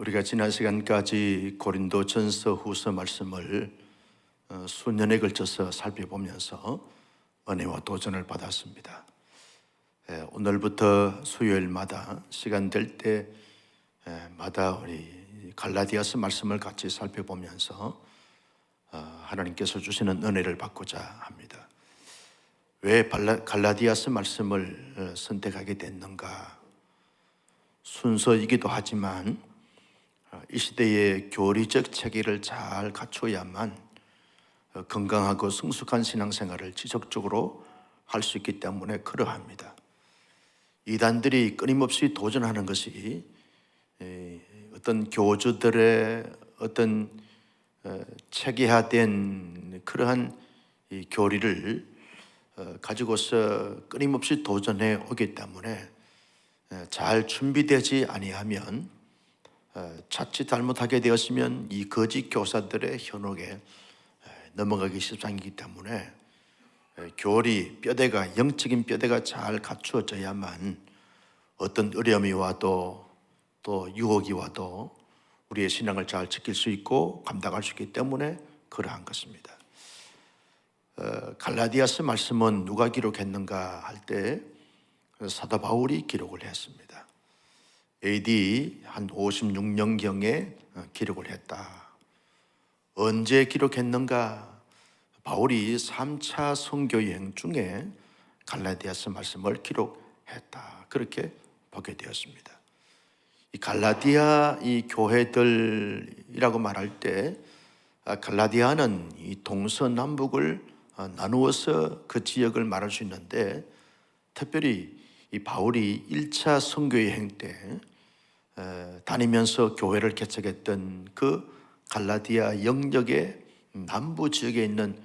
우리가 지난 시간까지 고린도전서 후서 말씀을 수년에 걸쳐서 살펴보면서 은혜와 도전을 받았습니다. 오늘부터 수요일마다 시간 될 때마다 우리 갈라디아서 말씀을 같이 살펴보면서 하나님께서 주시는 은혜를 받고자 합니다. 왜 갈라디아서 말씀을 선택하게 됐는가? 순서이기도 하지만 이 시대의 교리적 체계를 잘 갖춰야만 건강하고 성숙한 신앙생활을 지속적으로 할 수 있기 때문에 그러합니다. 이단들이 끊임없이 도전하는 것이 어떤 교주들의 어떤 체계화된 그러한 이 교리를 가지고서 끊임없이 도전해 오기 때문에 잘 준비되지 아니하면 자칫 잘못하게 되었으면 이 거짓 교사들의 현혹에 넘어가기 십상이기 때문에 교리, 뼈대가, 영적인 뼈대가 잘 갖추어져야만 어떤 어려움이 와도 또 유혹이 와도 우리의 신앙을 잘 지킬 수 있고 감당할 수 있기 때문에 그러한 것입니다. 갈라디아서 말씀은 누가 기록했는가 할 때 사도 바울이 기록을 했습니다. AD 한 56년경에 기록을 했다. 언제 기록했는가? 바울이 3차 선교여행 중에 갈라디아서 말씀을 기록했다. 그렇게 보게 되었습니다. 이 갈라디아 이 교회들이라고 말할 때 갈라디아는 이 동서남북을 나누어서 그 지역을 말할 수 있는데 특별히 이 바울이 1차 선교여행 때 다니면서 교회를 개척했던 그 갈라디아 영역의 남부 지역에 있는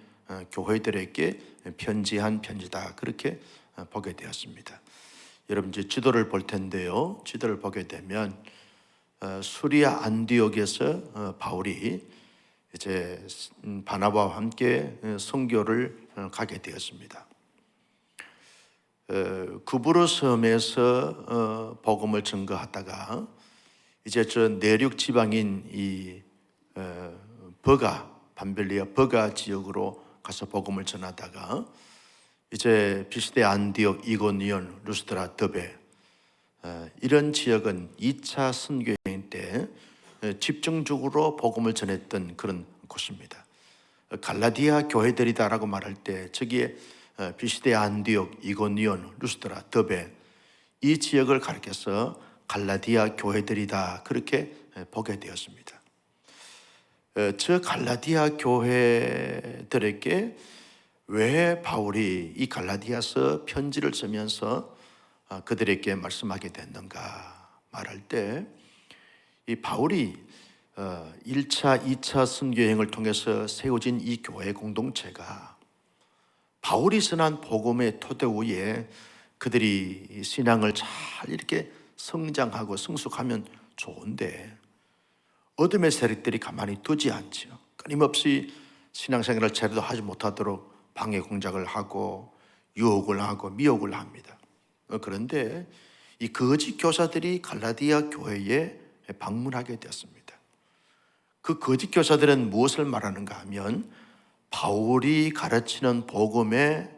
교회들에게 편지한 편지다. 그렇게 보게 되었습니다. 여러분 이제 지도를 볼 텐데요. 지도를 보게 되면 수리아 안디옥에서 바울이 이제 바나바와 함께 선교를 가게 되었습니다. 구브로 섬에서 복음을 전거하다가 이제 저 내륙 지방인 이 밤벨리아 버가 지역으로 가서 복음을 전하다가 이제 비시대 안디옥, 이고니온, 루스드라, 더베 이런 지역은 2차 선교여행 때 집중적으로 복음을 전했던 그런 곳입니다. 갈라디아 교회들이다라고 말할 때 저기에 비시대 안디옥, 이고니온, 루스드라, 더베 이 지역을 가리켜서 갈라디아 교회들이다 그렇게 보게 되었습니다. 저 갈라디아 교회들에게 왜 바울이 이 갈라디아서 편지를 쓰면서 그들에게 말씀하게 됐는가 말할 때 이 바울이 1차, 2차 선교여행을 통해서 세워진 이 교회 공동체가 바울이 선한 복음의 토대 위에 그들이 신앙을 잘 이렇게 성장하고 성숙하면 좋은데 어둠의 세력들이 가만히 두지 않죠. 끊임없이 신앙생활을 제대로 하지 못하도록 방해 공작을 하고 유혹을 하고 미혹을 합니다. 그런데 이 거짓 교사들이 갈라디아 교회에 방문하게 되었습니다. 그 거짓 교사들은 무엇을 말하는가 하면 바울이 가르치는 복음에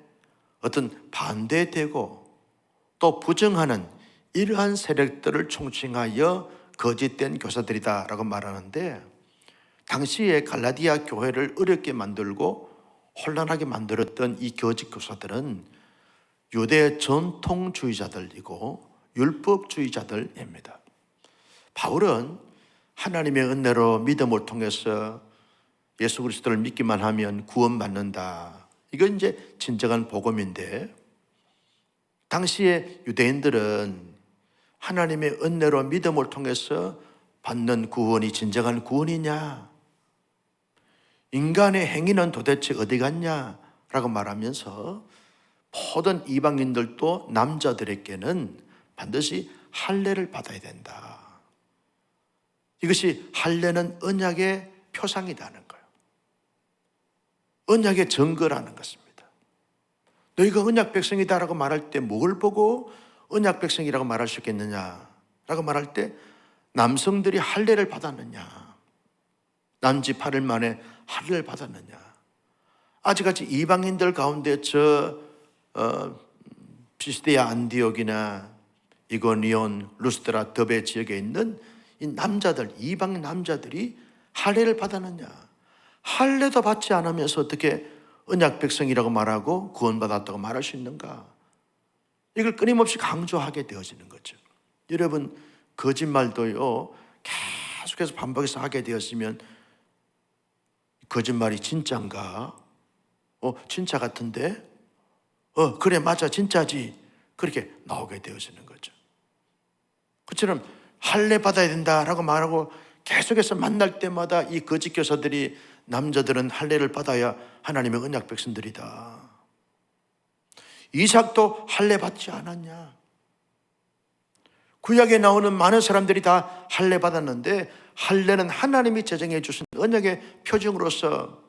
어떤 반대되고 또 부정하는 이러한 세력들을 총칭하여 거짓된 교사들이다라고 말하는데 당시에 갈라디아 교회를 어렵게 만들고 혼란하게 만들었던 이 거짓 교사들은 유대 전통주의자들이고 율법주의자들입니다. 바울은 하나님의 은혜로 믿음을 통해서 예수 그리스도를 믿기만 하면 구원받는다. 이건 이제 진정한 복음인데 당시에 유대인들은 하나님의 은혜로 믿음을 통해서 받는 구원이 진정한 구원이냐? 인간의 행위는 도대체 어디 갔냐? 라고 말하면서 모든 이방인들도 남자들에게는 반드시 할례를 받아야 된다. 이것이 할례는 언약의 표상이라는 거예요. 언약의 증거라는 것입니다. 너희가 언약 백성이다라고 말할 때 뭘 보고 언약 백성이라고 말할 수 있겠느냐라고 말할 때 남성들이 할례를 받았느냐? 난지 8일 만에 할례를 받았느냐? 아직까지 이방인들 가운데 피시디아 안디옥이나 이고니온, 루스드라, 더베 지역에 있는 이 남자들, 이방 남자들이 할례를 받았느냐? 할례도 받지 않으면서 어떻게 언약 백성이라고 말하고 구원받았다고 말할 수 있는가? 이걸 끊임없이 강조하게 되어지는 거죠. 여러분, 거짓말도요, 계속해서 반복해서 하게 되었으면 거짓말이 진짜인가? 진짜 같은데? 그래, 맞아, 진짜지. 그렇게 나오게 되어지는 거죠. 그처럼 할례 받아야 된다라고 말하고 계속해서 만날 때마다 이 거짓 교사들이 남자들은 할례를 받아야 하나님의 언약 백성들이다. 이삭도 할례 받지 않았냐? 구약에 나오는 많은 사람들이 다 할례 받았는데 할례는 하나님이 제정해 주신 언약의 표징으로서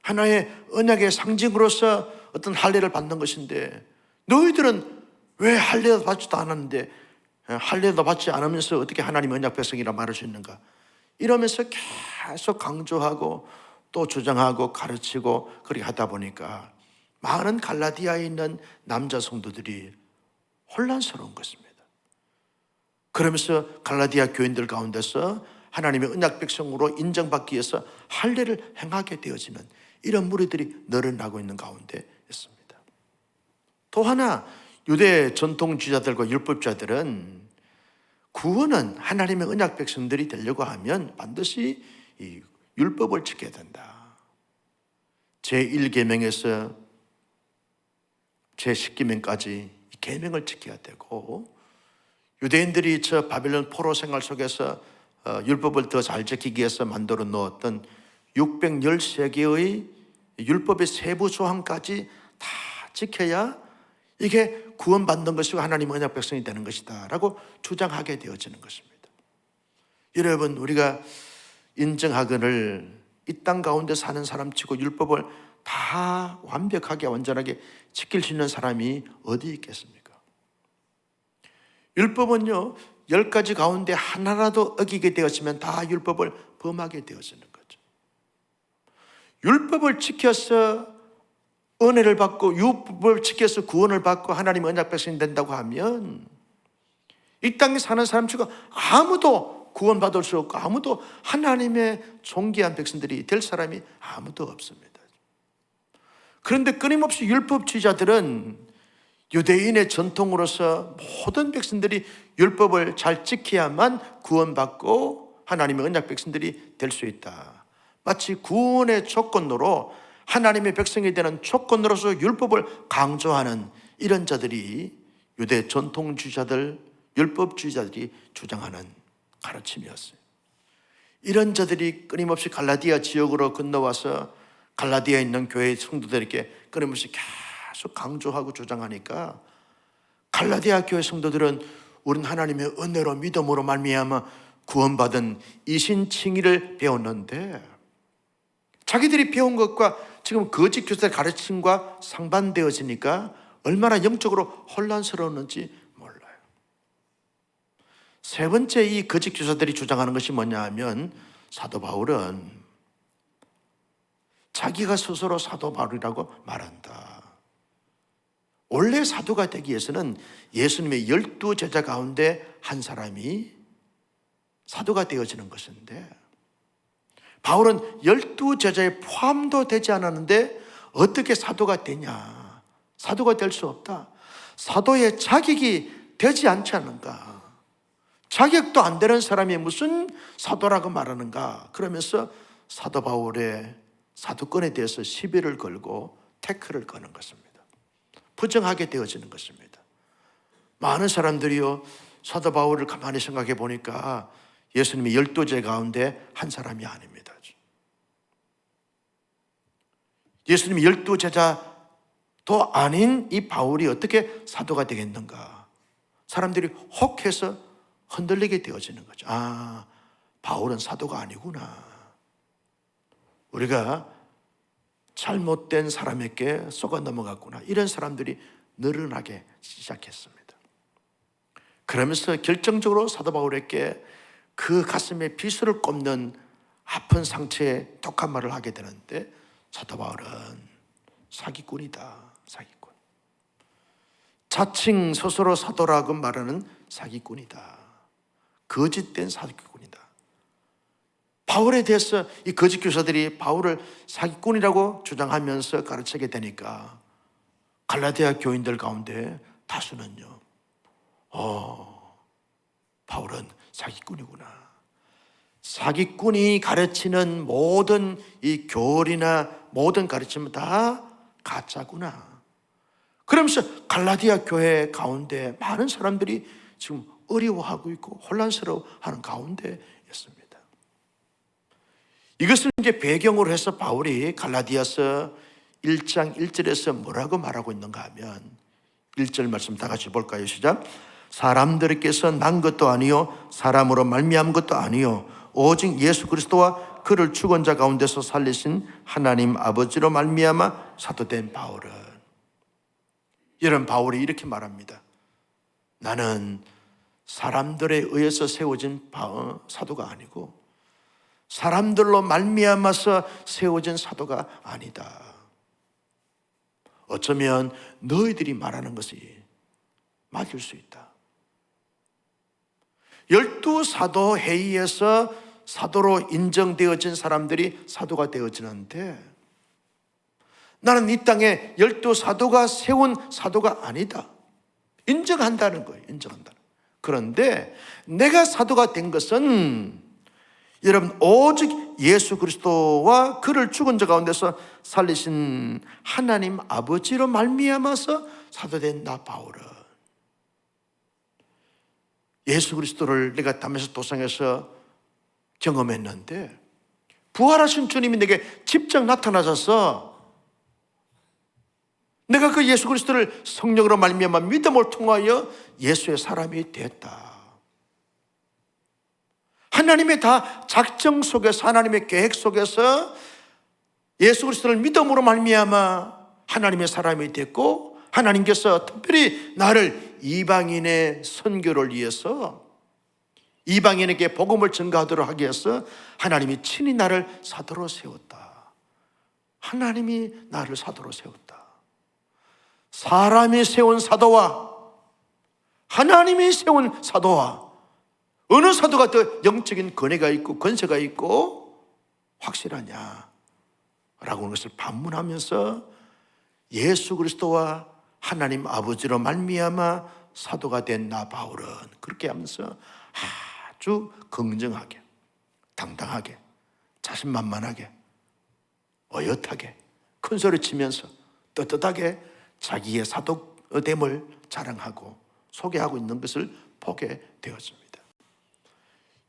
하나의 언약의 상징으로서 어떤 할례를 받는 것인데 너희들은 왜 할례도 받지도 않았는데 할례도 받지 않으면서 어떻게 하나님의 언약 백성이라 말할 수 있는가? 이러면서 계속 강조하고 또 주장하고 가르치고 그렇게 하다 보니까 많은 갈라디아에 있는 남자 성도들이 혼란스러운 것입니다. 그러면서 갈라디아 교인들 가운데서 하나님의 언약 백성으로 인정받기 위해서 할례를 행하게 되어지는 이런 무리들이 늘어나고 있는 가운데 있습니다. 또 하나 유대 전통주의자들과 율법자들은 구원은 하나님의 언약 백성들이 되려고 하면 반드시 이 율법을 지켜야 된다. 제1계명에서 제10계명까지 계명을 지켜야 되고 유대인들이 저 바벨론 포로 생활 속에서 율법을 더 잘 지키기 위해서 만들어 놓았던 613개의 율법의 세부 조항까지 다 지켜야 이게 구원받는 것이고 하나님 언약 백성이 되는 것이다 라고 주장하게 되어지는 것입니다. 여러분, 우리가 인정하거늘 이 땅 가운데 사는 사람 치고 율법을 다 완벽하게 완전하게 지킬 수 있는 사람이 어디 있겠습니까? 율법은요 10가지 가운데 하나라도 어기게 되었으면 다 율법을 범하게 되어지는 거죠. 율법을 지켜서 은혜를 받고 율법을 지켜서 구원을 받고 하나님의 언약 백성이 된다고 하면 이 땅에 사는 사람 치고 아무도 구원받을 수 없고 아무도 하나님의 존귀한 백성들이 될 사람이 아무도 없습니다. 그런데 끊임없이 율법주의자들은 유대인의 전통으로서 모든 백성들이 율법을 잘 지켜야만 구원받고 하나님의 언약 백성들이 될 수 있다. 마치 구원의 조건으로 하나님의 백성이 되는 조건으로서 율법을 강조하는 이런 자들이 유대 전통주의자들, 율법주의자들이 주장하는 가르침이었어요. 이런 자들이 끊임없이 갈라디아 지역으로 건너와서 갈라디아에 있는 교회 성도들에게 끊임없이 계속 강조하고 주장하니까 갈라디아 교회 성도들은 우리는 하나님의 은혜로 믿음으로 말미암아 구원받은 이신칭의를 배웠는데 자기들이 배운 것과 지금 거짓 교사의 가르침과 상반되어지니까 얼마나 영적으로 혼란스러웠는지 몰라요. 세 번째 이 거짓 교사들이 주장하는 것이 뭐냐 하면 사도 바울은 자기가 스스로 사도 바울이라고 말한다. 원래 사도가 되기 위해서는 예수님의 12제자 가운데 한 사람이 사도가 되어지는 것인데 바울은 12제자에 포함도 되지 않았는데 어떻게 사도가 되냐? 사도가 될 수 없다. 사도의 자격이 되지 않지 않는가? 자격도 안 되는 사람이 무슨 사도라고 말하는가? 그러면서 사도 바울의 사도권에 대해서 시비를 걸고 태클을 거는 것입니다. 부정하게 되어지는 것입니다. 많은 사람들이요 사도 바울을 가만히 생각해 보니까 예수님이 12제자 가운데 한 사람이 아닙니다. 예수님이 12제자도 아닌 이 바울이 어떻게 사도가 되겠는가? 사람들이 혹해서 흔들리게 되어지는 거죠. 아, 바울은 사도가 아니구나. 우리가 잘못된 사람에게 속아 넘어갔구나. 이런 사람들이 늘어나기 시작했습니다. 그러면서 결정적으로 사도 바울에게 그 가슴에 비수를 꼽는 아픈 상처에 독한 말을 하게 되는데, 사도 바울은 사기꾼이다, 사기꾼. 자칭 스스로 사도라고 말하는 사기꾼이다, 거짓된 사기꾼이다. 바울에 대해서 이 거짓 교사들이 바울을 사기꾼이라고 주장하면서 가르치게 되니까 갈라디아 교인들 가운데 다수는요, 바울은 사기꾼이구나, 사기꾼이 가르치는 모든 이 교리나 모든 가르침은 다 가짜구나. 그러면서 갈라디아 교회 가운데 많은 사람들이 지금 어려워하고 있고 혼란스러워하는 가운데였습니다. 이것을 이제 배경으로 해서 바울이 갈라디아서 1장 1절에서 뭐라고 말하고 있는가 하면, 1절 말씀 다 같이 볼까요? 시작. 사람들께서 난 것도 아니요 사람으로 말미암은 것도 아니요 오직 예수 그리스도와 그를 죽은 자 가운데서 살리신 하나님 아버지로 말미암아 사도된 바울은, 이런 바울이 이렇게 말합니다. 나는 사람들에 의해서 세워진 사도가 아니고 사람들로 말미암아서 세워진 사도가 아니다. 어쩌면 너희들이 말하는 것이 맞을 수 있다. 12사도 회의에서 사도로 인정되어진 사람들이 사도가 되어지는데, 나는 이 땅에 12사도가 세운 사도가 아니다. 인정한다는 거예요. 인정한다. 그런데 내가 사도가 된 것은 여러분 오직 예수 그리스도와 그를 죽은 자 가운데서 살리신 하나님 아버지로 말미암아서 사도된 나 바울은, 예수 그리스도를 내가 다메섹 도상에서 경험했는데 부활하신 주님이 내게 직접 나타나셔서 내가 그 예수 그리스도를 성령으로 말미암아 믿음을 통하여 예수의 사람이 됐다. 하나님의 다 작정 속에서, 하나님의 계획 속에서 예수 그리스도를 믿음으로 말미암아 하나님의 사람이 됐고, 하나님께서 특별히 나를 이방인의 선교를 위해서, 이방인에게 복음을 전가하도록 하기 위해서 하나님이 친히 나를 사도로 세웠다. 하나님이 나를 사도로 세웠다. 사람이 세운 사도와 하나님이 세운 사도와 어느 사도가 더 영적인 권위가 있고 권세가 있고 확실하냐 라고 하는 것을 반문하면서 예수 그리스도와 하나님 아버지로 말미암아 사도가 된 나 바울은 그렇게 하면서 아주 긍정하게, 당당하게, 자신만만하게, 어엿하게, 큰 소리 치면서 떳떳하게 자기의 사도됨을 자랑하고 소개하고 있는 것을 보게 되었습니다.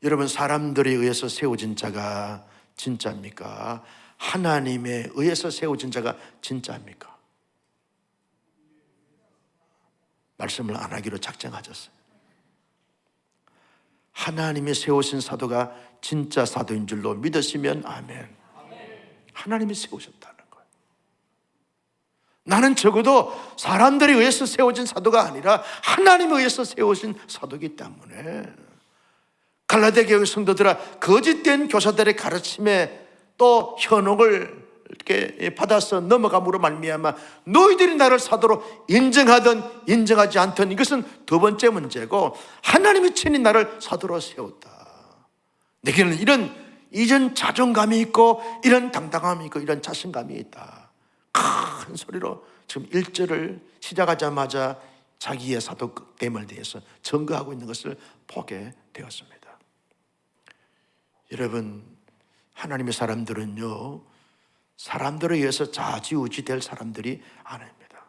여러분, 사람들에 의해서 세워진 자가 진짜입니까? 하나님에 의해서 세워진 자가 진짜입니까? 말씀을 안 하기로 작정하셨어요. 하나님이 세우신 사도가 진짜 사도인 줄로 믿으시면 아멘. 하나님이 세우셨다는 거예요. 나는 적어도 사람들에 의해서 세워진 사도가 아니라 하나님에 의해서 세우신 사도이기 때문에 갈라디아 교회 성도들아, 거짓된 교사들의 가르침에 또 현혹을 이렇게 받아서 넘어감으로 말미암아 너희들이 나를 사도로 인정하든 인정하지 않든 이것은 두 번째 문제고, 하나님이 친히 나를 사도로 세웠다. 내게는 이런 이전 자존감이 있고 이런 당당함이 있고 이런 자신감이 있다. 큰 소리로 지금 1절을 시작하자마자 자기의 사도됨을 대해서 증거하고 있는 것을 보게 되었습니다. 여러분, 하나님의 사람들은요, 사람들에 의해서 좌지우지 될 사람들이 아닙니다.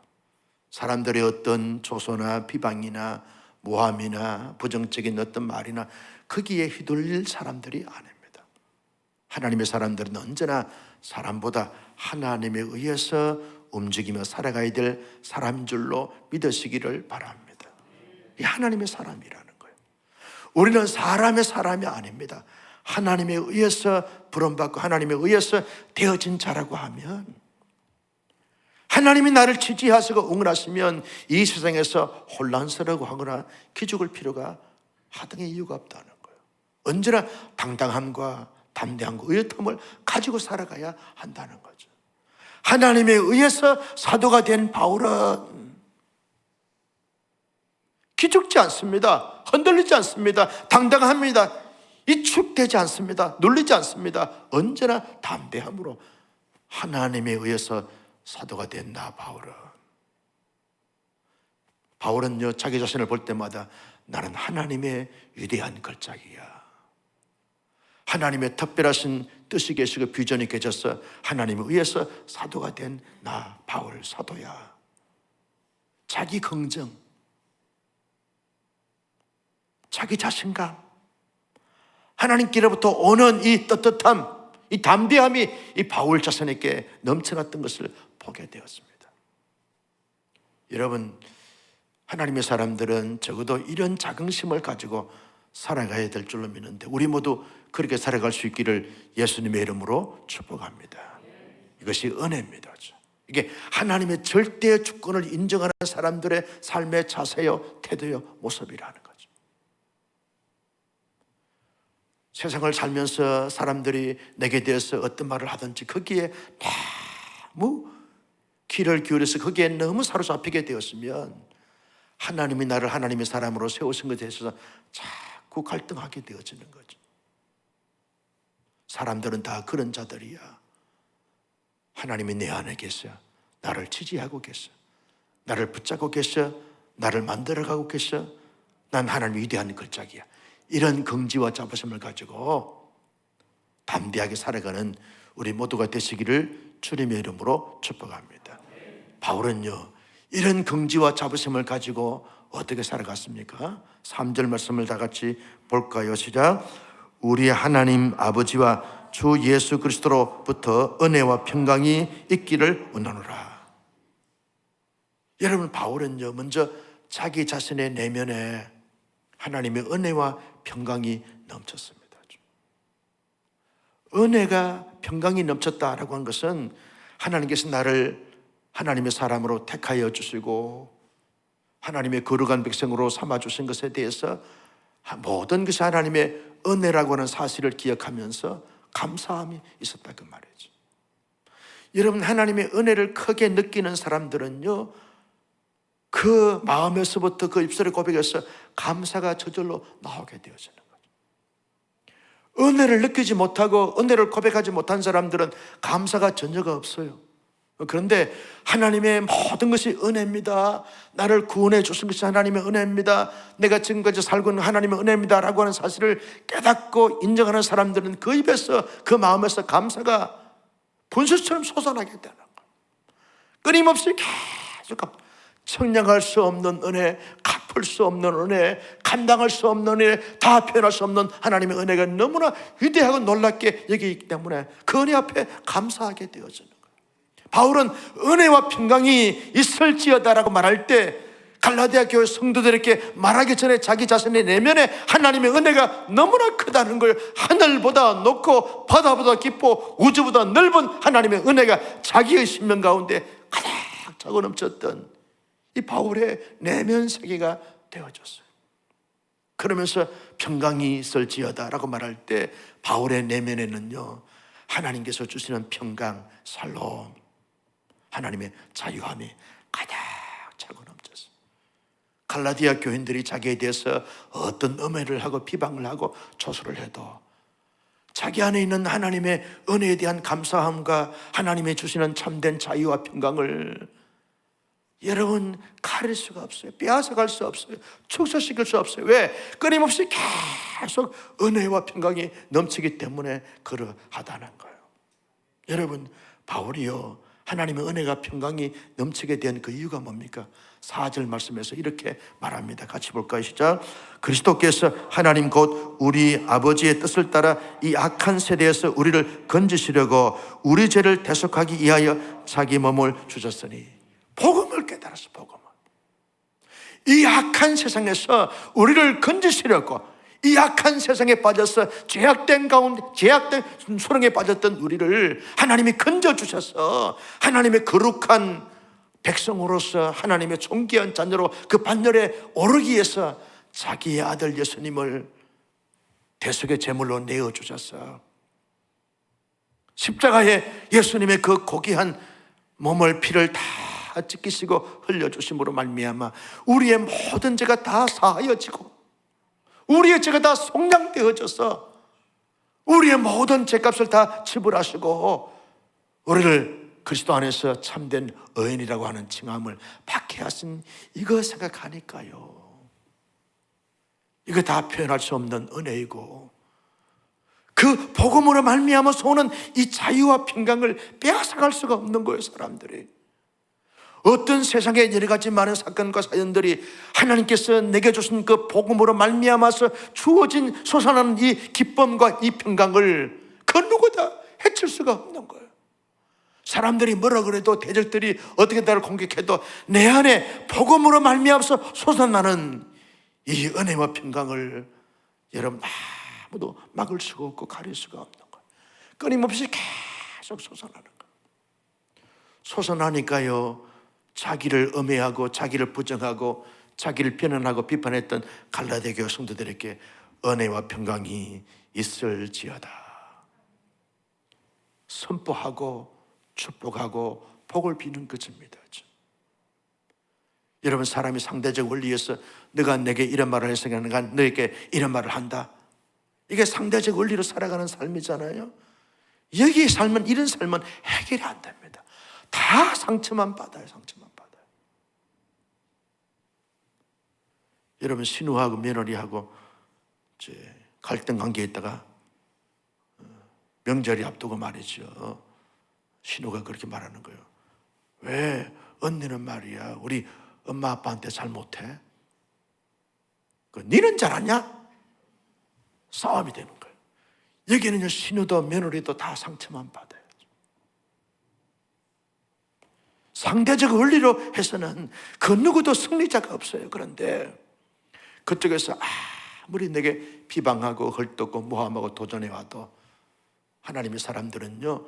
사람들의 어떤 조소나 비방이나 모함이나 부정적인 어떤 말이나 거기에 휘둘릴 사람들이 아닙니다. 하나님의 사람들은 언제나 사람보다 하나님에 의해서 움직이며 살아가야 될 사람인 줄로 믿으시기를 바랍니다. 이 하나님의 사람이라는 거예요. 우리는 사람의 사람이 아닙니다. 하나님에 의해서 부름받고 하나님에 의해서 되어진 자라고 하면, 하나님이 나를 지지하시고 응원하시면 이 세상에서 혼란스러워 하거나 기죽을 필요가 하등의 이유가 없다는 거예요. 언제나 당당함과 담대함과 의젓함을 가지고 살아가야 한다는 거죠. 하나님에 의해서 사도가 된 바울은 기죽지 않습니다. 흔들리지 않습니다. 당당합니다. 이축되지 않습니다. 눌리지 않습니다. 언제나 담대함으로 하나님에 의해서 사도가 된 나 바울은요, 자기 자신을 볼 때마다 나는 하나님의 위대한 걸작이야. 하나님의 특별하신 뜻이 계시고 비전이 계셔서 하나님에 의해서 사도가 된 나 바울 사도야. 자기 긍정, 자기 자신감, 하나님께로부터 오는 이 떳떳함, 이 담대함이 이 바울 자신에게 넘쳐났던 것을 보게 되었습니다. 여러분, 하나님의 사람들은 적어도 이런 자긍심을 가지고 살아가야 될 줄로 믿는데 우리 모두 그렇게 살아갈 수 있기를 예수님의 이름으로 축복합니다. 이것이 은혜입니다. 이게 하나님의 절대 주권을 인정하는 사람들의 삶의 자세요, 태도요, 모습이라는 거죠. 세상을 살면서 사람들이 내게 대해서 어떤 말을 하든지 거기에 너무 귀를 기울여서 거기에 너무 사로잡히게 되었으면 하나님이 나를 하나님의 사람으로 세우신 것에 대해서 자꾸 갈등하게 되어지는 거죠. 사람들은 다 그런 자들이야. 하나님이 내 안에 계셔. 나를 지지하고 계셔. 나를 붙잡고 계셔. 나를 만들어가고 계셔. 난 하나님 위대한 걸작이야. 이런 긍지와 자부심을 가지고 담대하게 살아가는 우리 모두가 되시기를 주님의 이름으로 축복합니다. 바울은요, 이런 긍지와 자부심을 가지고 어떻게 살아갔습니까? 3절 말씀을 다 같이 볼까요? 시작. 우리 하나님 아버지와 주 예수 그리스도로부터 은혜와 평강이 있기를 원하노라. 여러분, 바울은요, 먼저 자기 자신의 내면에 하나님의 은혜와 평강이 넘쳤습니다. 은혜가 평강이 넘쳤다라고 한 것은 하나님께서 나를 하나님의 사람으로 택하여 주시고 하나님의 거룩한 백성으로 삼아주신 것에 대해서 모든 것이 하나님의 은혜라고 하는 사실을 기억하면서 감사함이 있었다 그 말이죠. 여러분, 하나님의 은혜를 크게 느끼는 사람들은요, 그 마음에서부터 그 입술의 고백에서 감사가 저절로 나오게 되어지는 거죠. 은혜를 느끼지 못하고 은혜를 고백하지 못한 사람들은 감사가 전혀가 없어요. 그런데 하나님의 모든 것이 은혜입니다. 나를 구원해 주신 것이 하나님의 은혜입니다. 내가 지금까지 살고 있는 하나님의 은혜입니다 라고 하는 사실을 깨닫고 인정하는 사람들은 그 입에서, 그 마음에서 감사가 분수처럼 솟아나게 되는 거예요. 끊임없이 계속 청량할 수 없는 은혜, 갚을 수 없는 은혜, 감당할 수 없는 은혜, 다 표현할 수 없는 하나님의 은혜가 너무나 위대하고 놀랍게 여기기 때문에 그 은혜 앞에 감사하게 되어지는 거예요. 바울은 은혜와 평강이 있을지어다라고 말할 때 갈라디아 교회 성도들에게 말하기 전에 자기 자신의 내면에 하나님의 은혜가 너무나 크다는 걸, 하늘보다 높고 바다보다 깊고 우주보다 넓은 하나님의 은혜가 자기의 신명 가운데 가득 차고 넘쳤던 이 바울의 내면 세계가 되어졌어요. 그러면서 평강이 있을지어다라고 말할 때 바울의 내면에는요, 하나님께서 주시는 평강, 살롬, 하나님의 자유함이 가득 차고 넘쳤어요. 갈라디아 교인들이 자기에 대해서 어떤 음해를 하고 비방을 하고 조소를 해도 자기 안에 있는 하나님의 은혜에 대한 감사함과 하나님의 주시는 참된 자유와 평강을 여러분 가릴 수가 없어요. 빼앗아갈 수 없어요. 축소시킬 수 없어요. 왜? 끊임없이 계속 은혜와 평강이 넘치기 때문에 그러하다는 거예요. 여러분, 바울이요, 하나님의 은혜가 평강이 넘치게 된 그 이유가 뭡니까? 4절 말씀에서 이렇게 말합니다. 같이 볼까요? 시작. 그리스도께서 하나님 곧 우리 아버지의 뜻을 따라 이 악한 세대에서 우리를 건지시려고 우리 죄를 대속하기 위하여 자기 몸을 주셨으니. 복음을 깨달았어. 복음을. 이 악한 세상에서 우리를 건지시려고, 이 악한 세상에 빠져서 죄악된 가운데, 죄악된 수렁에 빠졌던 우리를 하나님이 건져주셔서 하나님의 거룩한 백성으로서 하나님의 존귀한 자녀로 그 반열에 오르기 위해서 자기의 아들 예수님을 대속의 제물로 내어주셔서 십자가에 예수님의 그 고귀한 몸을 피를 다 찢기시고 흘려주심으로 말미암아 우리의 모든 죄가 다 사하여지고 우리의 죄가 다 속량되어져서 우리의 모든 죄값을 다 지불하시고 우리를 그리스도 안에서 참된 의인이라고 하는 칭함을 받게 하신 이거 생각하니까요, 이거 다 표현할 수 없는 은혜이고 그 복음으로 말미암아서 오는 이 자유와 평강을 빼앗아갈 수가 없는 거예요. 사람들이 어떤 세상에 여러 가지 많은 사건과 사연들이 하나님께서 내게 주신 그 복음으로 말미암아서 주어진 솟아나는 이 기쁨과 이 평강을 그 누구도 해칠 수가 없는 거예요. 사람들이 뭐라 그래도, 대적들이 어떻게 나를 공격해도 내 안에 복음으로 말미암아서 솟아나는 이 은혜와 평강을 여러분 아무도 막을 수가 없고 가릴 수가 없는 거예요. 끊임없이 계속 솟아나는 거예요. 솟아나니까요, 자기를 음해하고 자기를 부정하고 자기를 비난하고 비판했던 갈라디아 교회 성도들에게 은혜와 평강이 있을지어다 선포하고 축복하고 복을 비는 것입니다. 여러분, 사람이 상대적 원리에서 너가 내게 이런 말을 해서 내가 너에게 이런 말을 한다, 이게 상대적 원리로 살아가는 삶이잖아요. 여기 삶은, 이런 삶은 해결이 안 됩니다. 다 상처만 받아요. 상처만 받아요. 여러분, 신우하고 며느리하고 이제 갈등 관계에 있다가 명절이 앞두고 말이죠, 신우가 그렇게 말하는 거예요. 왜 언니는 말이야 우리 엄마 아빠한테 잘 못해? 니는 잘하냐? 싸움이 되는 거예요. 여기는요, 신우도 며느리도 다 상처만 받아요. 상대적 원리로 해서는 그 누구도 승리자가 없어요. 그런데 그쪽에서 아무리 내게 비방하고 헐뜯고 모함하고 도전해와도 하나님의 사람들은요,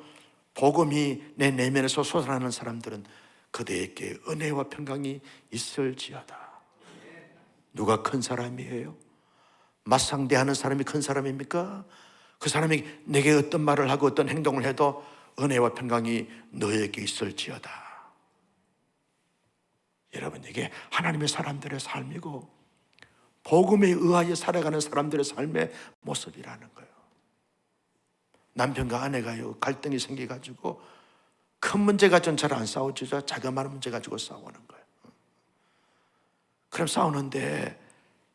복음이 내 내면에서 솟아나는 사람들은 그대에게 은혜와 평강이 있을지어다. 누가 큰 사람이에요? 맞상대하는 사람이 큰 사람입니까? 그 사람이 내게 어떤 말을 하고 어떤 행동을 해도 은혜와 평강이 너에게 있을지어다. 여러분, 이게 하나님의 사람들의 삶이고 복음에 의하여 살아가는 사람들의 삶의 모습이라는 거예요. 남편과 아내가요, 갈등이 생겨가지고 큰 문제 가지고는 잘 안 싸우죠. 자그마한 문제 가지고 싸우는 거예요. 그럼 싸우는데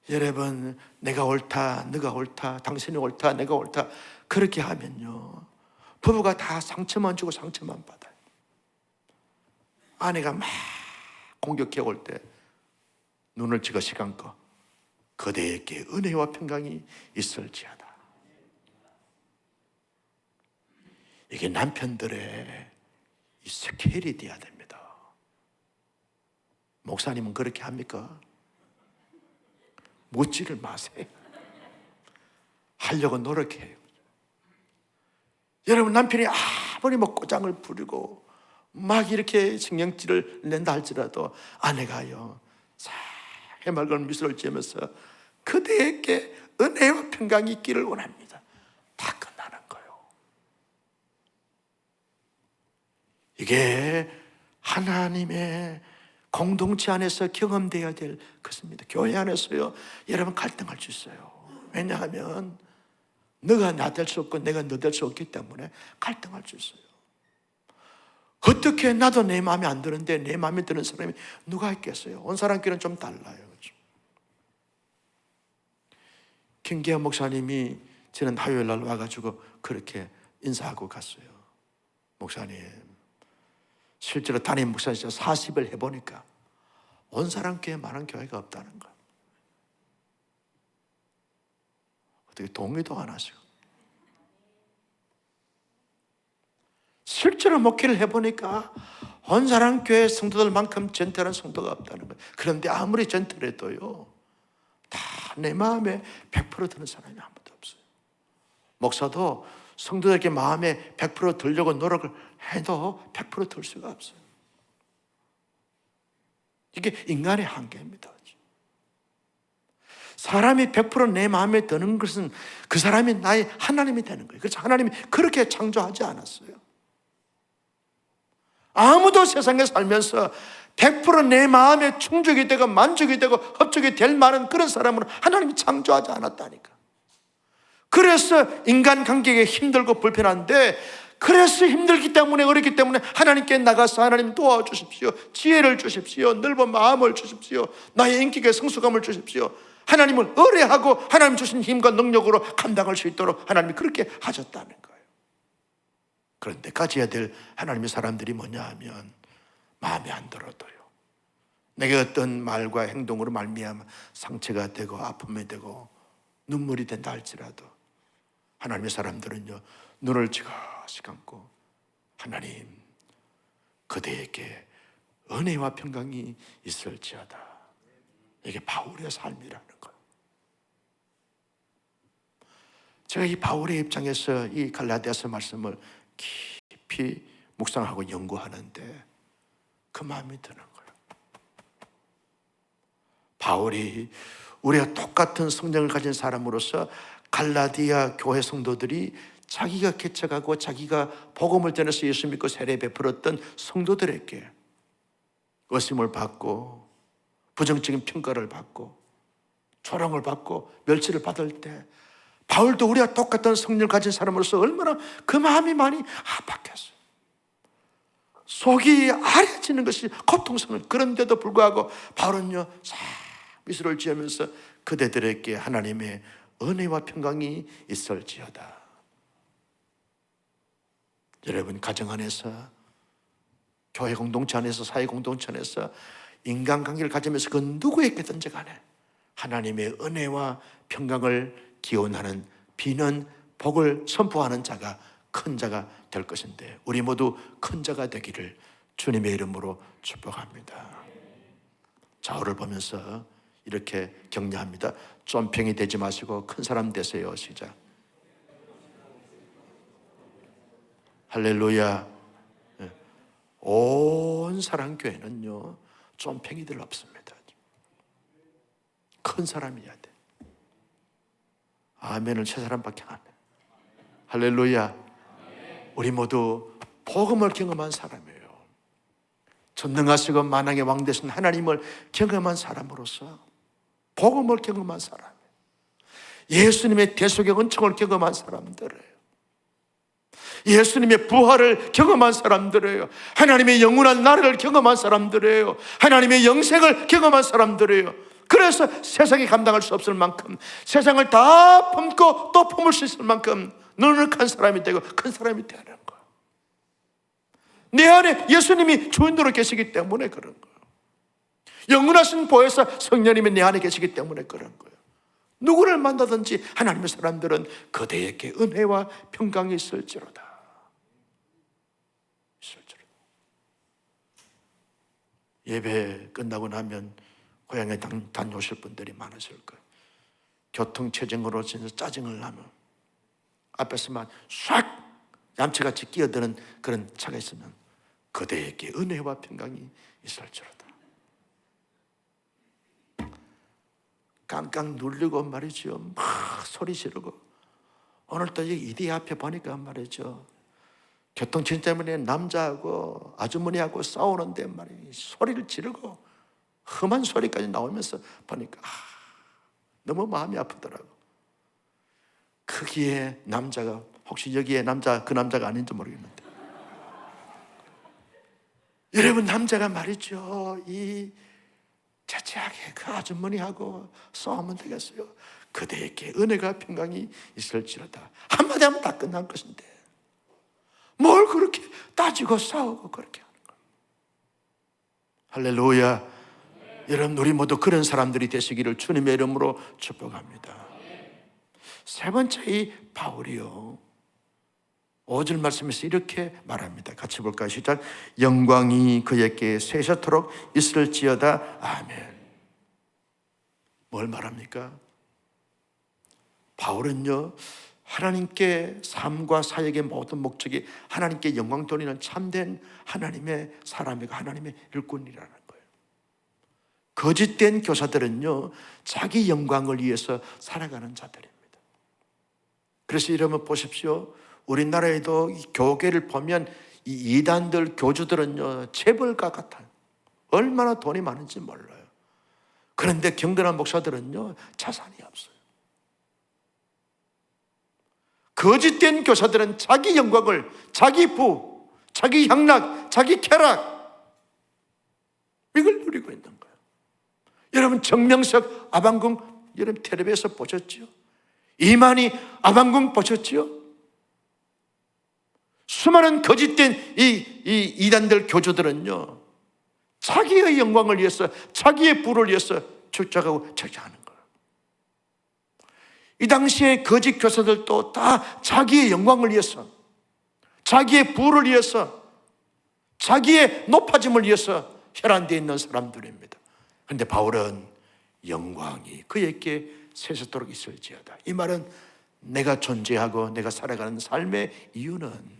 여러분, 내가 옳다, 네가 옳다, 당신이 옳다, 내가 옳다, 그렇게 하면요, 부부가 다 상처만 주고 상처만 받아요. 아내가 막 공격해 올 때 눈을 지그시 감고 그대에게 은혜와 평강이 있을지어다. 이게 남편들의 이 스케일이 돼야 됩니다. 목사님은 그렇게 합니까? 묻지를 마세요. 하려고 노력해요. 여러분, 남편이 아무리 뭐 꼬장을 부리고 막 이렇게 신경질을 낸다 할지라도 아내가요, 해맑은 미소를 지으면서 그대에게 은혜와 평강이 있기를 원합니다. 다 끝나는 거예요. 이게 하나님의 공동체 안에서 경험되어야 될 것입니다. 교회 안에서요, 여러분 갈등할 수 있어요. 왜냐하면 너가 나 될 수 없고 내가 너 될 수 없기 때문에 갈등할 수 있어요. 어떻게 나도 내 마음에 안 드는데 내 마음에 드는 사람이 누가 있겠어요? 온 사람끼리는 좀 달라요. 그렇죠? 김기현 목사님이 저는 화요일 날 와가지고 그렇게 인사하고 갔어요. 목사님, 실제로 담임 목사님 40을 해보니까 온 사람 교회 많은 교회가 없다는 거예요. 어떻게 동의도 안 하시고. 실제로 목회를 해보니까 온 사람 교회 성도들만큼 젠틀한 성도가 없다는 거예요. 그런데 아무리 젠틀해도요, 다 내 마음에 100% 드는 사람이 아무도 없어요. 목사도 성도들에게 마음에 100% 들려고 노력을 해도 100% 들 수가 없어요. 이게 인간의 한계입니다. 사람이 100% 내 마음에 드는 것은 그 사람이 나의 하나님이 되는 거예요. 그래서 하나님이 그렇게 창조하지 않았어요. 아무도 세상에 살면서 100% 내 마음에 충족이 되고 만족이 되고 흡족이 될 만한 그런 사람은 하나님이 창조하지 않았다니까. 그래서 인간관계가 힘들고 불편한데, 그래서 힘들기 때문에 어렵기 때문에 하나님께 나가서 하나님 도와주십시오, 지혜를 주십시오, 넓은 마음을 주십시오, 나의 인격의 성숙함을 주십시오, 하나님을 의뢰하고 하나님 주신 힘과 능력으로 감당할 수 있도록 하나님이 그렇게 하셨다는 거예요. 그런데 가져야 될 하나님의 사람들이 뭐냐 하면, 마음에 안 들어도요, 내가 어떤 말과 행동으로 말미암아 상처가 되고 아픔이 되고 눈물이 된다 할지라도 하나님의 사람들은요, 눈을 지그시 감고 하나님, 그대에게 은혜와 평강이 있을지어다. 이게 바울의 삶이라는 거예요. 제가 이 바울의 입장에서 이 갈라디아서 말씀을 깊이 묵상하고 연구하는데 그 마음이 드는 거예요. 바울이 우리가 똑같은 성령을 가진 사람으로서 갈라디아 교회 성도들이 자기가 개척하고 자기가 복음을 전해서 예수 믿고 세례 베풀었던 성도들에게 의심을 받고 부정적인 평가를 받고 조롱을 받고 멸치를 받을 때, 바울도 우리가 똑같은 성령을 가진 사람으로서 얼마나 그 마음이 많이 압박했어요. 속이 아려지는 것이 고통스러운, 그런데도 불구하고 바울은요, 싹 미소를 지으면서 그대들에게 하나님의 은혜와 평강이 있을지어다. 여러분, 가정 안에서, 교회 공동체 안에서, 사회 공동체 안에서 인간관계를 가지면서 그 누구에게든지 간에 하나님의 은혜와 평강을 기원하는, 비는 복을 선포하는 자가 큰 자가 될 것인데, 우리 모두 큰 자가 되기를 주님의 이름으로 축복합니다. 좌우를 보면서 이렇게 격려합니다. 쫌평이 되지 마시고 큰 사람 되세요. 시작. 할렐루야. 온 사랑교회는요, 쫌평이들 없습니다. 큰 사람이어야 돼. 아멘을 세 사람밖에 안 해. 할렐루야. 우리 모두 복음을 경험한 사람이에요. 전능하시고 만왕의 왕 되신 하나님을 경험한 사람으로서, 복음을 경험한 사람, 예수님의 대속의 은총을 경험한 사람들이에요. 예수님의 부활을 경험한 사람들이에요. 하나님의 영원한 나라를 경험한 사람들이에요. 하나님의 영생을 경험한 사람들이에요. 그래서 세상이 감당할 수 없을 만큼, 세상을 다 품고 또 품을 수 있을 만큼 넉넉한 사람이 되고 큰 사람이 되는 거예요. 내 안에 예수님이 주인으로 계시기 때문에 그런 거예요. 영원하신 보혜사 성령님이 내 안에 계시기 때문에 그런 거예요. 누구를 만나든지 하나님의 사람들은 그대에게 은혜와 평강이 있을지로다. 예배 끝나고 나면 고향에 다녀오실 분들이 많으실 거예요. 교통체증으로 진짜 짜증을 나면 앞에서만 싹 얌체같이 끼어드는 그런 차가 있으면 그대에게 은혜와 평강이 있을지로다. 깡깡 눌리고 말이죠, 막 소리 지르고. 오늘 또 이디 앞에 보니까 말이죠, 교통체증 때문에 남자하고 아주머니하고 싸우는데 말이에요, 소리를 지르고 험한 소리까지 나오면서 보니까 너무 마음이 아프더라고. 거기에 남자가, 혹시 여기에 남자, 그 남자가 아닌지 모르겠는데, 여러분, 남자가 말이죠, 이 자세하게 그 아주머니하고 싸우면 되겠어요. 그대에게 은혜가 평강이 있을지로다. 한마디 하면 다 끝난 것인데 뭘 그렇게 따지고 싸우고 그렇게 하는 거예요. 할렐루야. 여러분, 우리 모두 그런 사람들이 되시기를 주님의 이름으로 축복합니다. 세 번째, 이 바울이요, 5절 말씀에서 이렇게 말합니다. 같이 볼까요? 시작. 영광이 그에게 세세토록 있을지어다. 아멘. 뭘 말합니까? 바울은요, 하나님께 삶과 사역의 모든 목적이 하나님께 영광 돌리는 참된 하나님의 사람이고 하나님의 일꾼이라는 거예요. 거짓된 교사들은요, 자기 영광을 위해서 살아가는 자들입니다. 그래서 여러분 보십시오. 우리나라에도 이 교계를 보면 이 이단들 교주들은요, 재벌가 같아요. 얼마나 돈이 많은지 몰라요. 그런데 경건한 목사들은요, 자산이 없어요. 거짓된 교사들은 자기 영광을, 자기 부, 자기 향락, 자기 쾌락, 이걸 누리고 있는 거예요. 여러분 정명석 아방궁 여러분 텔레비에서 보셨죠? 이만희 아방궁 보셨죠? 수많은 거짓된 이 이단들 교주들은요, 자기의 영광을 위해서, 자기의 부를 위해서 주장하고 저지하는 거예요. 이 당시에 거짓 교사들도 다 자기의 영광을 위해서, 자기의 부를 위해서, 자기의 높아짐을 위해서 혈안되어 있는 사람들입니다. 그런데 바울은 영광이 그에게 세세토록 있을지어다. 이 말은 내가 존재하고 내가 살아가는 삶의 이유는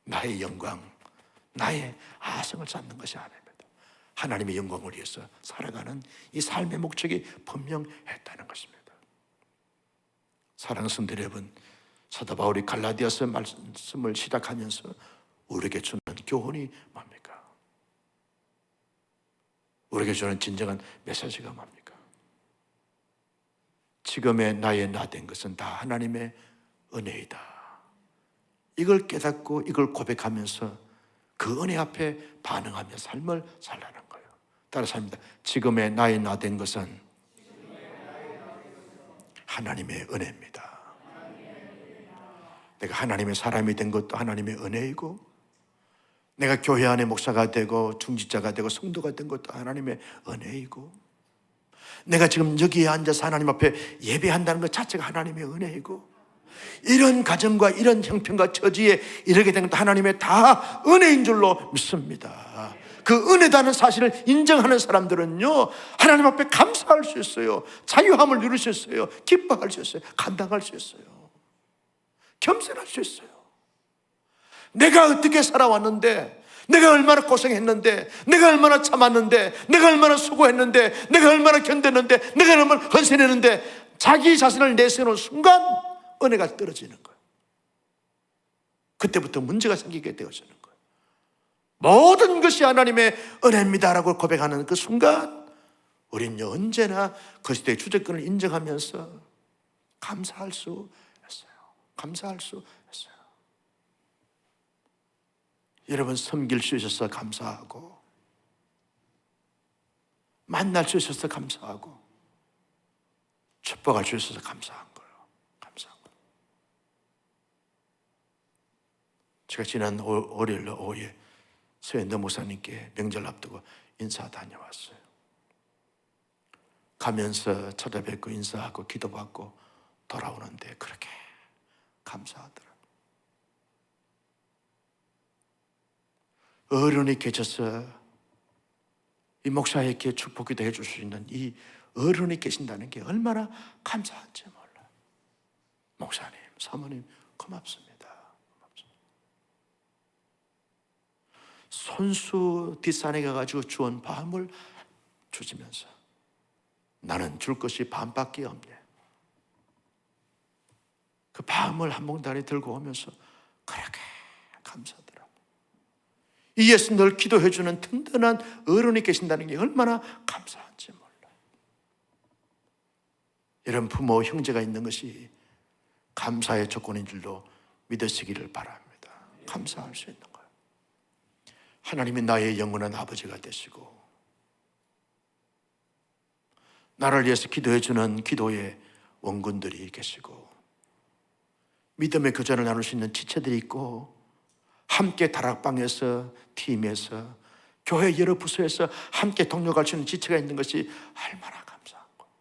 나의 영광, 나의 아성을 쌓는 것이 아닙니다. 하나님의 영광을 위해서 살아가는 이 삶의 목적이 분명했다는 것입니다. 사랑하는 성도 여러분, 사도 바울이 갈라디아서 말씀을 시작하면서 우리에게 주는 교훈이 뭡니까? 우리에게 주는 진정한 메시지가 뭡니까? 지금의 나의 나 된 것은 다 하나님의 은혜이다. 이걸 깨닫고 이걸 고백하면서 그 은혜 앞에 반응하며 삶을 살라는 거예요. 따라서 합니다. 지금의 나의 나 된 것은 하나님의 은혜입니다. 내가 하나님의 사람이 된 것도 하나님의 은혜이고, 내가 교회 안에 목사가 되고 중직자가 되고 성도가 된 것도 하나님의 은혜이고, 내가 지금 여기에 앉아서 하나님 앞에 예배한다는 것 자체가 하나님의 은혜이고, 이런 가정과 이런 형편과 처지에 이르게 된 것도 하나님의 다 은혜인 줄로 믿습니다. 그 은혜다는 사실을 인정하는 사람들은요, 하나님 앞에 감사할 수 있어요. 자유함을 누릴 수 있어요. 기뻐할 수 있어요. 감당할 수 있어요. 겸손할 수 있어요. 내가 어떻게 살아왔는데, 내가 얼마나 고생했는데, 내가 얼마나 참았는데, 내가 얼마나 수고했는데, 내가 얼마나 견뎠는데, 내가 얼마나 헌신했는데, 자기 자신을 내세우는 순간 은혜가 떨어지는 거예요. 그때부터 문제가 생기게 되어지는 거예요. 모든 것이 하나님의 은혜입니다라고 고백하는 그 순간 우리는 언제나 그리스도의 주권을 인정하면서 감사할 수 있어요. 감사할 수 있어요. 여러분 섬길 수 있어서 감사하고, 만날 수 있어서 감사하고, 축복할 수 있어서 감사한 거예요. 감사한 거예요. 제가 지난 월요일 오후에 서현도 목사님께 명절 앞두고 인사 다녀왔어요. 가면서 찾아뵙고 인사하고 기도받고 돌아오는데 그렇게 감사하더라고요. 어른이 계셔서 이 목사에게 축복기도 해줄 수 있는 이 어른이 계신다는 게 얼마나 감사한지 몰라요. 목사님, 사모님 고맙습니다. 손수 뒷산에 가가지고 주운 밤을 주시면서 나는 줄 것이 밤밖에 없네. 그 밤을 한 몽다리 들고 오면서 그렇게 감사하더라고요. 이 예수 늘 기도해 주는 든든한 어른이 계신다는 게 얼마나 감사한지 몰라요. 이런 부모, 형제가 있는 것이 감사의 조건인 줄로 믿으시기를 바랍니다. 감사할 수 있는 거예요. 하나님이 나의 영원한 아버지가 되시고, 나를 위해서 기도해 주는 기도의 원군들이 계시고, 믿음의 교제를 나눌 수 있는 지체들이 있고, 함께 다락방에서, 팀에서, 교회 여러 부서에서 함께 동력할 수 있는 지체가 있는 것이 얼마나 감사한 거예요.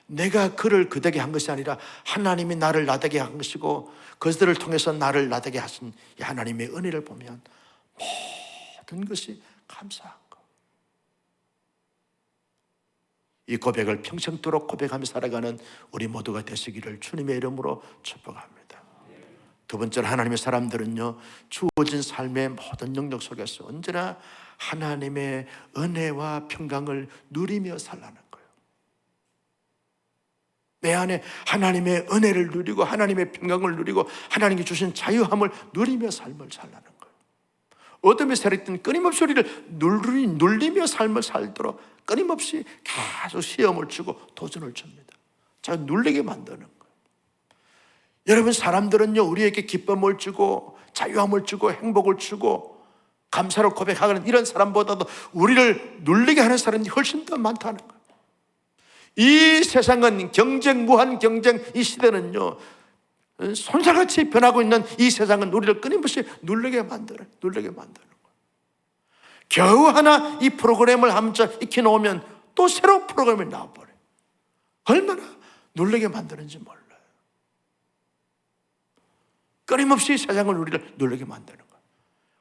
내가 그를 그되게 한 것이 아니라 하나님이 나를 나되게 한 것이고, 그들을 통해서 나를 나되게 하신 이 하나님의 은혜를 보면 모든 것이 감사한 거. 이 고백을 평생도록 고백하며 살아가는 우리 모두가 되시기를 주님의 이름으로 축복합니다. 두 번째로, 하나님의 사람들은요, 주어진 삶의 모든 영역 속에서 언제나 하나님의 은혜와 평강을 누리며 살라는 거예요. 내 안에 하나님의 은혜를 누리고 하나님의 평강을 누리고 하나님께 주신 자유함을 누리며 삶을 살라는 거예요. 어둠의 세력들은 끊임없이 우리를 눌리며 삶을 살도록 끊임없이 계속 시험을 주고 도전을 줍니다. 자, 눌리게 만드는 거예요. 여러분, 사람들은요, 우리에게 기쁨을 주고 자유함을 주고 행복을 주고 감사를 고백하는 이런 사람보다도 우리를 눌리게 하는 사람이 훨씬 더 많다는 거예요. 이 세상은 경쟁, 무한 경쟁, 이 시대는요, 손살같이 변하고 있는 이 세상은 우리를 끊임없이 눌리게 만드는 거예요. 겨우 하나 이 프로그램을 한번 익혀놓으면 또 새로운 프로그램이 나와버려요. 얼마나 눌리게 만드는지 몰라요. 끊임없이 세상을 우리를 눌리게 만드는 거예요.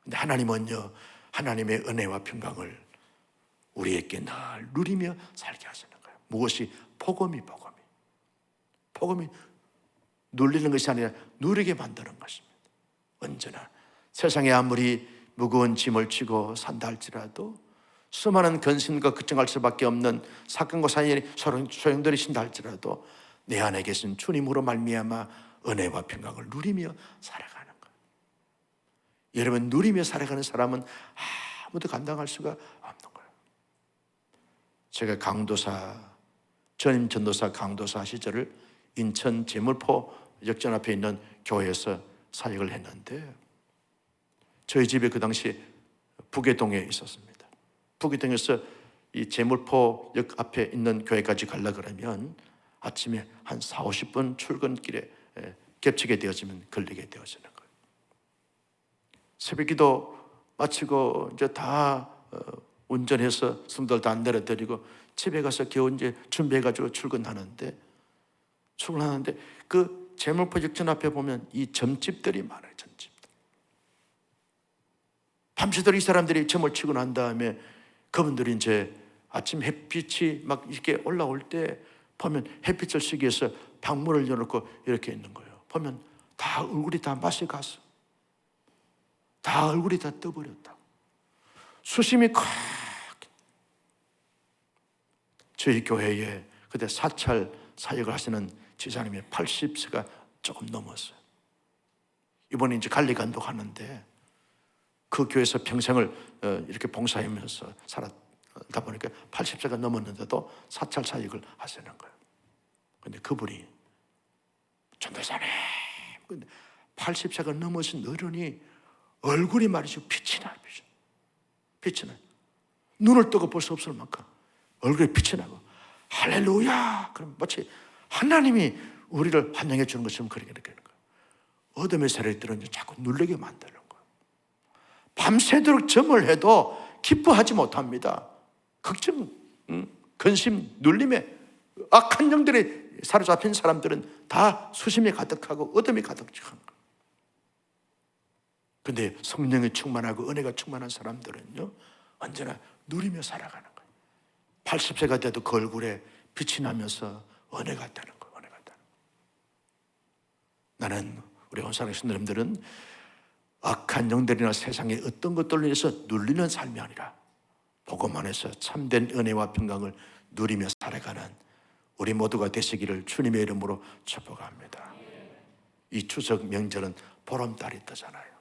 근데 하나님은요, 하나님의 은혜와 평강을 우리에게 늘 누리며 살게 하시는 거예요. 무엇이? 복음이 눌리는 것이 아니라 누리게 만드는 것입니다. 언제나 세상에 아무리 무거운 짐을 지고 산다 할지라도, 수많은 근심과 걱정할 수밖에 없는 사건과 사연이 소용돌이신다 할지라도 내 안에 계신 주님으로 말미암아 은혜와 평강을 누리며 살아가는 거예요. 여러분, 누리며 살아가는 사람은 아무도 감당할 수가 없는 거예요. 제가 전임 전도사 강도사 시절을 인천 제물포 역전 앞에 있는 교회에서 사역을 했는데, 저희 집에 그 당시 북계동에 있었습니다. 북계동에서 이 제물포 역 앞에 있는 교회까지 가려고 그러면 아침에 한 40-50분 출근길에 겹치게 되어지면 걸리게 되어지는 거예요. 새벽기도 마치고 이제 다 운전해서 성도들 다 내려드리고 집에 가서 겨우 이제 준비해가지고 출근하는데 그 제물포 역전 앞에 보면 이 점집들이 많아요. 점집들. 밤새도록 이 사람들이 점을 치고 난 다음에 그분들이 이제 아침 햇빛이 막 이렇게 올라올 때 보면 햇빛을 쐬기 위해서 방문을 열어놓고 이렇게 있는 거예요. 보면 다 얼굴이 다 맛이 갔어. 다 얼굴이 다 떠버렸다. 수심이 콱. 저희 교회에 그때 사찰 사역을 하시는 지사님이 80세가 조금 넘었어요. 이번에 이제 관리간독 하는데 그 교회에서 평생을 이렇게 봉사하면서 살았다 보니까 80세가 넘었는데도 사찰 사역을 하시는 거예요. 근데 그분이 전도사님, 근데 80세가 넘으신 어른이 얼굴이 말이죠, 빛이 나요. 눈을 뜨고 볼 수 없을 만큼 얼굴에 빛이 나고 할렐루야! 그럼 마치 하나님이 우리를 환영해 주는 것처럼 그렇게 느끼는 거예요. 어둠의 세력들은 자꾸 눌리게 만드는 거예요. 밤새도록 점을 해도 기뻐하지 못합니다. 걱정, 근심, 눌림에 악한 영들에 사로잡힌 사람들은 다 수심이 가득하고 어둠이 가득한 거예요. 근데 성령이 충만하고 은혜가 충만한 사람들은요, 언제나 누리며 살아가는 거예요. 80세가 돼도 그 얼굴에 빛이 나면서 은혜가 있다는 거예요. 나는 우리 온사랑 신도님들은 악한 영들이나 세상의 어떤 것들로 인해서 눌리는 삶이 아니라 복음 안에서 참된 은혜와 평강을 누리며 살아가는 우리 모두가 되시기를 주님의 이름으로 축복합니다. 이 추석 명절은 보름달이 뜨잖아요.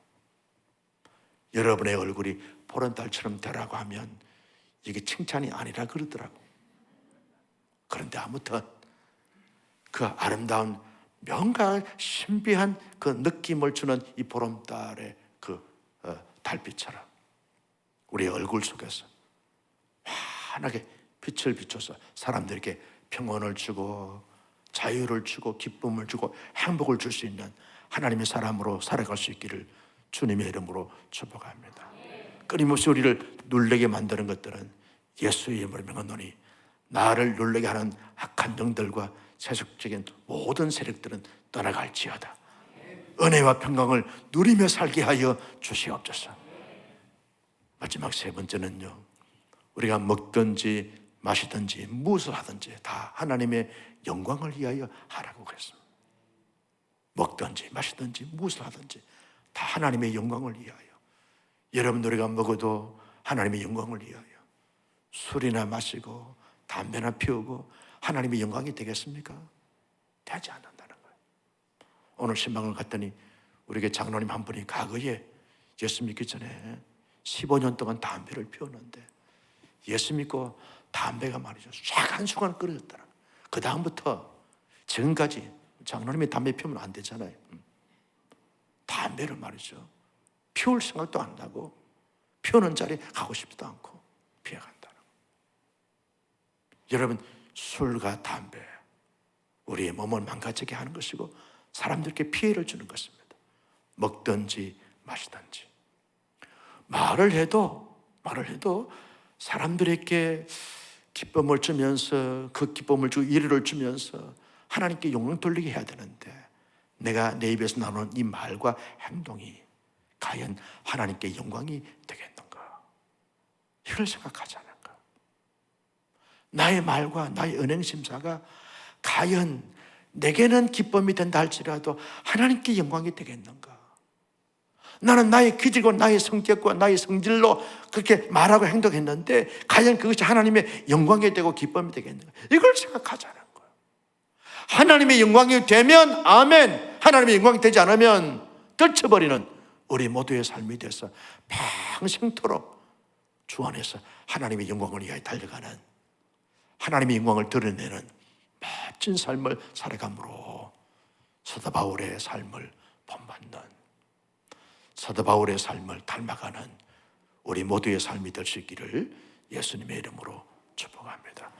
여러분의 얼굴이 보름달처럼 되라고 하면 이게 칭찬이 아니라 그러더라고. 그런데 아무튼 그 아름다운 뭔가 신비한 그 느낌을 주는 이 보름달의 그 달빛처럼 우리의 얼굴 속에서 환하게 빛을 비춰서 사람들에게 평온을 주고 자유를 주고 기쁨을 주고 행복을 줄 수 있는 하나님의 사람으로 살아갈 수 있기를 주님의 이름으로 축복합니다. 끊임없이 우리를 눌리게 만드는 것들은 예수의 이름으로 명하노니 나를 눌리게 하는 악한 영들과 세속적인 모든 세력들은 떠나갈지어다. 은혜와 평강을 누리며 살게 하여 주시옵소서. 마지막 세 번째는요, 우리가 먹든지 마시든지 무엇을 하든지 다 하나님의 영광을 위하여 하라고 그랬습니다. 먹든지 마시든지 무엇을 하든지 다 하나님의 영광을 위하여. 여러분, 우리가 먹어도 하나님의 영광을 위하여 술이나 마시고 담배나 피우고 하나님의 영광이 되겠습니까? 되지 않는다는 거예요. 오늘 신방을 갔더니 우리에게 장로님 한 분이 과거에 예수 믿기 전에 15년 동안 담배를 피웠는데 예수 믿고 담배가 말이죠 쫙 한순간 끊어졌더라. 그 다음부터 지금까지 장로님이 담배 피우면 안 되잖아요. 담배를 말이죠 피울 생각도 안 나고 피우는 자리에 가고 싶지도 않고 피해간다는 거예요. 여러분, 술과 담배 우리의 몸을 망가지게 하는 것이고 사람들께 피해를 주는 것입니다. 먹든지 마시든지 말을 해도 사람들에게 기쁨을 주면서 그 기쁨을 주고 위로를 주면서 하나님께 영광 돌리게 해야 되는데 내가 내 입에서 나오는 이 말과 행동이 과연 하나님께 영광이 되겠는가? 이걸 생각하지 않을까? 나의 말과 나의 은행심사가 과연 내게는 기쁨이 된다 할지라도 하나님께 영광이 되겠는가? 나는 나의 기질과 나의 성격과 나의 성질로 그렇게 말하고 행동했는데 과연 그것이 하나님의 영광이 되고 기쁨이 되겠는가? 이걸 생각하지 않은 거예요. 하나님의 영광이 되면 아멘, 하나님의 영광이 되지 않으면 떨쳐버리는 우리 모두의 삶이 돼서 평생토록 주 안에서 하나님의 영광을 위하여 달려가는, 하나님의 영광을 드러내는 멋진 삶을 살아감으로 사도 바울의 삶을 본받는, 사도 바울의 삶을 닮아가는 우리 모두의 삶이 될 수 있기를 예수님의 이름으로 축복합니다.